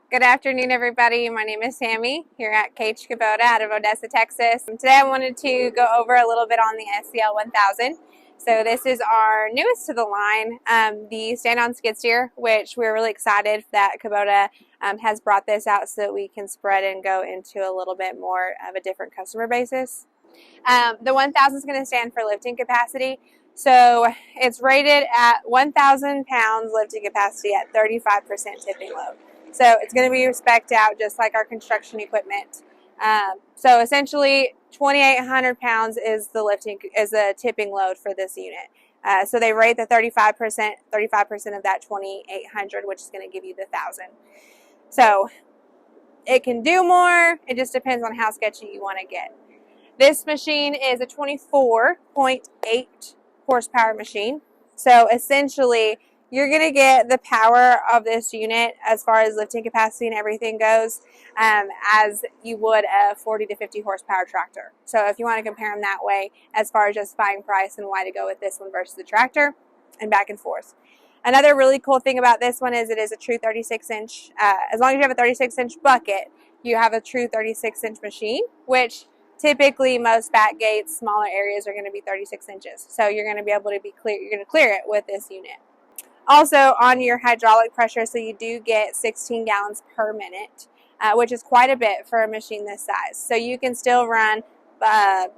Good afternoon, everybody. My name is Sammie here at Kubota out of Odessa, Texas. Today I wanted to go over a little bit on the SCL1000. So this is our newest to the line, the stand-on skid steer, which we're really excited that Kubota has brought this out so that we can spread and go into a little bit more of a different customer basis. The 1000 is going to stand for lifting capacity. So it's rated at 1,000 pounds lifting capacity at 35% tipping load. So it's going to be spec'd out just like our construction equipment. So essentially 2,800 pounds is the tipping load for this unit. So they rate the 35% of that 2,800, which is going to give you the 1,000. So it can do more. It just depends on how sketchy you want to get. This machine is a 24.8 horsepower machine. So essentially, you're going to get the power of this unit as far as lifting capacity and everything goes as you would a 40 to 50 horsepower tractor. So if you want to compare them that way as far as justifying price and why to go with this one versus the tractor and back and forth. Another really cool thing about this one is it is a true 36-inch. As long as you have a 36-inch bucket, you have a true 36-inch machine, which typically most back gates, smaller areas are going to be 36 inches. So you're going to be able to you're going to clear it with this unit. Also on your hydraulic pressure, so you do get 16 gallons per minute, which is quite a bit for a machine this size. So you can still run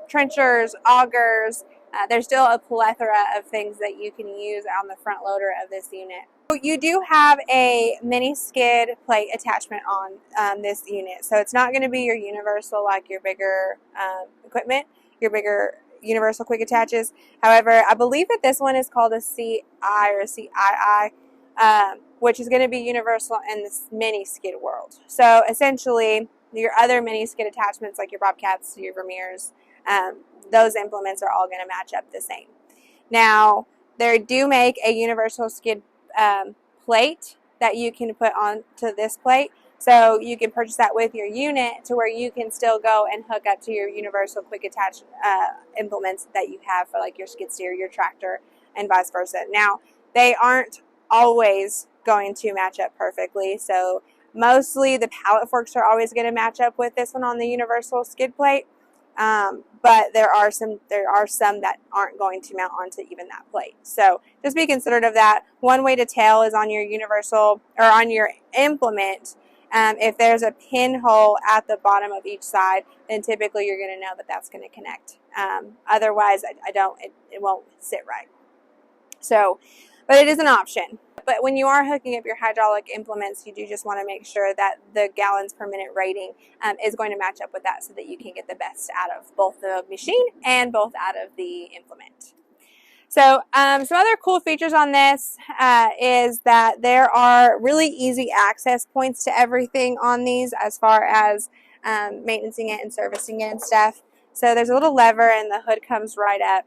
trenchers, augers. There's still a plethora of things that you can use on the front loader of this unit. You do have a mini skid plate attachment on this unit. So it's not going to be your universal like your bigger equipment, your bigger universal quick attaches. However, I believe that this one is called a CI or a CII, which is going to be universal in this mini skid world. So essentially, your other mini skid attachments like your bobcats, your Vermeers, those implements are all going to match up the same. Now, they do make a universal skid plate that you can put onto this plate. So you can purchase that with your unit to where you can still go and hook up to your universal quick attach implements that you have for like your skid steer, your tractor, and vice versa. Now, they aren't always going to match up perfectly. So mostly the pallet forks are always going to match up with this one on the universal skid plate. But there are some that aren't going to mount onto even that plate. So just be considerate of that. One way to tell is on your universal or on your implement. If there's a pinhole at the bottom of each side, then typically you're going to know that that's going to connect. Otherwise, it won't sit right. So, but it is an option. But when you are hooking up your hydraulic implements, you do just want to make sure that the gallons per minute rating is going to match up with that so that you can get the best out of both the machine and both out of the implement. So some other cool features on this is that there are really easy access points to everything on these as far as maintaining it and servicing it and stuff. So there's a little lever and the hood comes right up.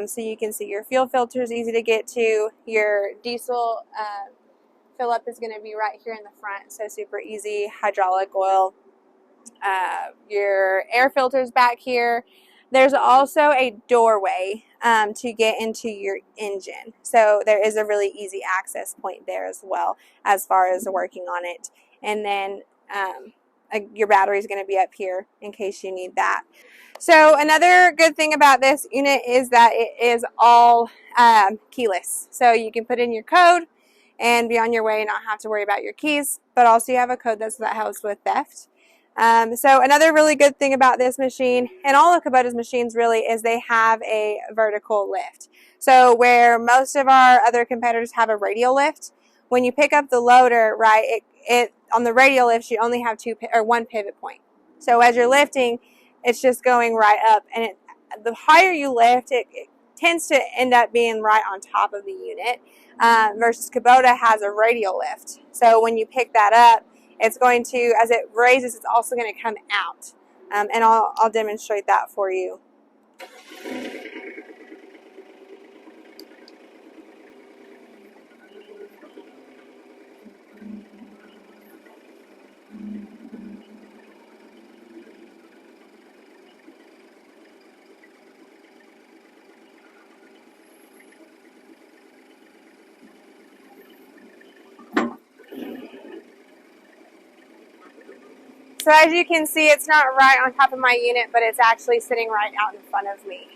So you can see your fuel filter is easy to get to. Your diesel fill up is going to be right here in the front, so super easy. Hydraulic oil. Your air filter is back here. There's also a doorway to get into your engine. So there is a really easy access point there as well as far as working on it. And then your battery is going to be up here in case you need that. So another good thing about this unit is that it is all keyless. So you can put in your code and be on your way and not have to worry about your keys, but also you have a code that helps with theft. So another really good thing about this machine and all of Kubota's machines really is they have a vertical lift. So where most of our other competitors have a radial lift, when you pick up the loader, right, it on the radial lifts you only have one pivot point. So as you're lifting, it's just going right up, and the higher you lift, it tends to end up being right on top of the unit. Versus Kubota has a radial lift. So when you pick that up, it's going to, as it raises, it's also going to come out. And I'll demonstrate that for you. So as you can see, it's not right on top of my unit, but it's actually sitting right out in front of me.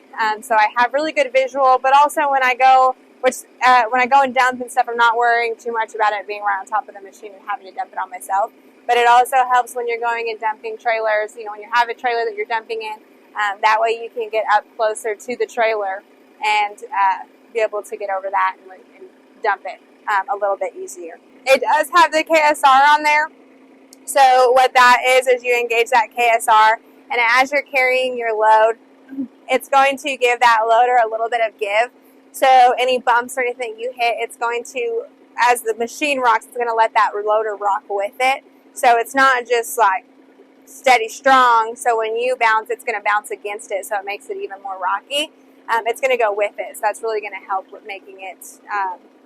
So I have really good visual, but also when I go, when I go and dump and stuff, I'm not worrying too much about it being right on top of the machine and having to dump it on myself. But it also helps when you're going and dumping trailers, when you have a trailer that you're dumping in, that way you can get up closer to the trailer and be able to get over that and dump it a little bit easier. It does have the KSR on there. So what that is you engage that KSR, and as you're carrying your load, it's going to give that loader a little bit of give. So any bumps or anything you hit, it's going to, as the machine rocks, it's going to let that loader rock with it. So it's not just like steady strong, so when you bounce, it's going to bounce against it, so it makes it even more rocky. It's going to go with it, so that's really going to help with making it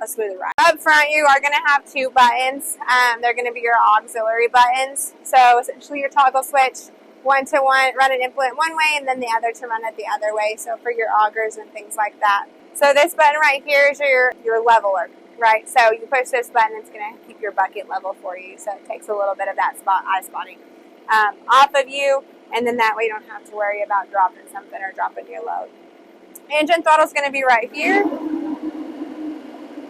a smoother ride. Up front, you are going to have two buttons. They're going to be your auxiliary buttons. So essentially your toggle switch, one to one, run an implement one way, and then the other to run it the other way, so for your augers and things like that. So this button right here is your leveler, right? So you push this button, it's going to keep your bucket level for you, so it takes a little bit of that eye spotting off of you, and then that way you don't have to worry about dropping something or dropping your load. Engine throttle is going to be right here.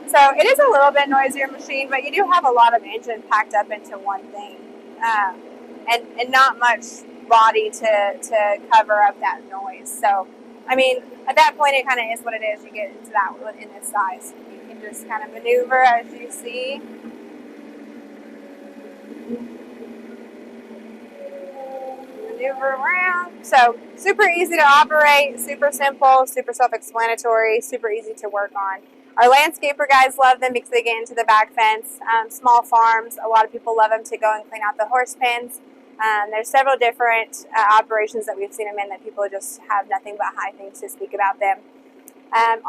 So it is a little bit noisier machine, but you do have a lot of engine packed up into one thing, and not much body to cover up that noise. So, I mean, at that point, it kind of is what it is. You get into that in this size. You can just kind of maneuver as you see. Maneuver around. So super easy to operate, super simple, super self-explanatory, super easy to work on. Our landscaper guys love them because they get into the back fence. Small farms, a lot of people love them to go and clean out the horse pens. There's several different operations that we've seen them in that people just have nothing but high things to speak about them.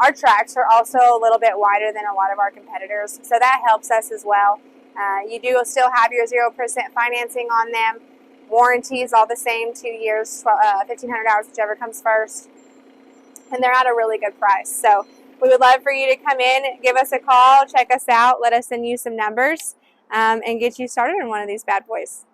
Our tracks are also a little bit wider than a lot of our competitors, so that helps us as well. You do still have your 0% financing on them. Warranties all the same, 2 years, 1,500 hours, whichever comes first. And they're at a really good price. So we would love for you to come in, give us a call, check us out, let us send you some numbers, and get you started on one of these bad boys.